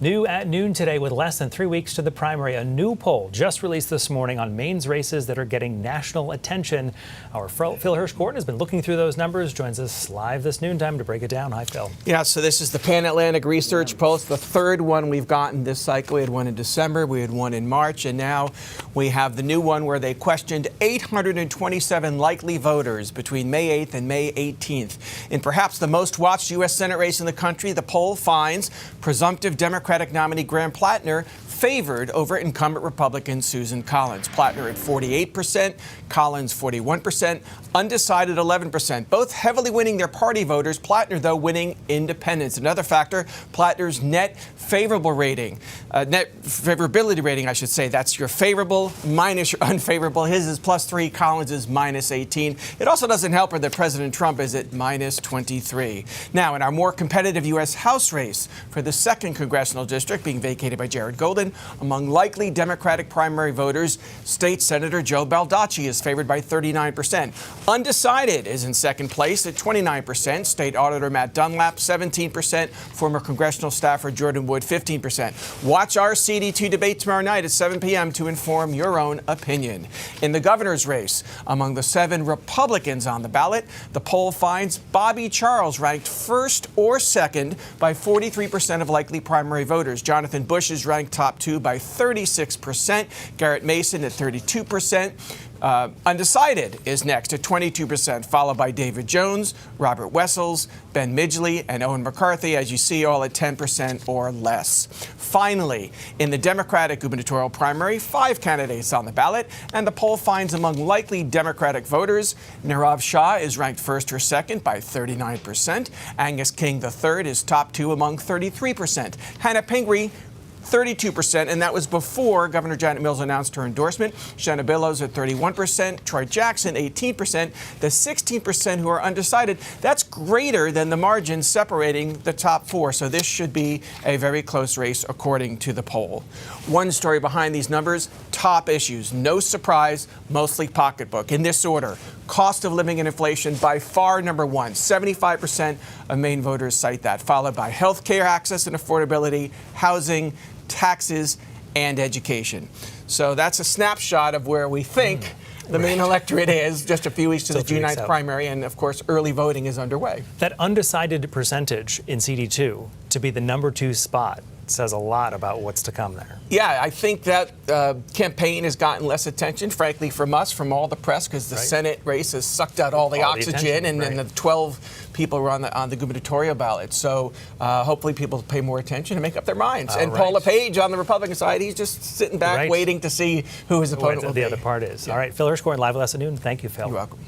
New at noon today, with less than 3 weeks to the primary, a new poll just released this morning on Maine's races that are getting national attention. Our Phil Hirschkorn has been looking through those numbers, joins us live this noontime to break it down. Hi, Phil. Yeah, so this is the Pan-Atlantic Research Post, the third one we've gotten this cycle. We had one in December, we had one in March, and now we have the new one where they questioned 827 likely voters between May 8th and May 18th. In perhaps the most watched U.S. Senate race in the country, the poll finds presumptive Democratic nominee Graham Plattner favored over incumbent Republican Susan Collins. Plattner at 48%, Collins 41%, undecided 11%, both heavily winning their party voters. Plattner, though, winning independents. Another factor, Plattner's net favorability rating, I should say. That's your favorable minus your unfavorable. His is +3, Collins is -18. It also doesn't help her that President Trump is at -23. Now, in our more competitive U.S. House race for the 2nd Congressional District being vacated by Jared Golden, among likely Democratic primary voters, State Senator Joe Baldacci is favored by 39%. Undecided is in second place at 29%. State Auditor Matt Dunlap, 17%. Former congressional staffer Jordan Wood, 15%. Watch our CD2 debate tomorrow night at 7 p.m. to inform your own opinion. In the governor's race, among the 7 Republicans on the ballot, the poll finds Bobby Charles ranked first or second by 43% of likely primary voters. Jonathan Bush is ranked top 2 by 36%. Garrett Mason at 32%. Undecided is next at 22%, followed by David Jones, Robert Wessels, Ben Midgley, and Owen McCarthy, as you see, all at 10% or less. Finally, in the Democratic gubernatorial primary, 5 candidates on the ballot, and the poll finds among likely Democratic voters, Nirav Shah is ranked first or second by 39%. Angus King III is top 2 among 33%. Hannah Pingree, 32%, and that was before Governor Janet Mills announced her endorsement. Shanna Billows at 31%, Troy Jackson 18%, the 16% who are undecided. That's greater than the margin separating the top 4, so this should be a very close race according to the poll. One story behind these numbers, top issues, no surprise, mostly pocketbook. In this order, cost of living and inflation by far number 1. 75% of Maine voters cite that, followed by health care access and affordability, housing, taxes, and education. So that's a snapshot of where we think the Maine electorate is just a few weeks to the June 9th primary, and of course early voting is underway. That undecided percentage in CD2 to be the number 2 spot says a lot about what's to come there. Yeah, I think that campaign has gotten less attention, frankly, from us, from all the press, because the Senate race has sucked out all the oxygen, and the 12 people were on the gubernatorial ballot. So hopefully people pay more attention and make up their minds. And Paul LePage on the Republican side, he's just sitting back waiting to see who his opponent will be. The other part is. Yeah. All right, Phil Hirschkorn, live with us at noon. Thank you, Phil. You're welcome.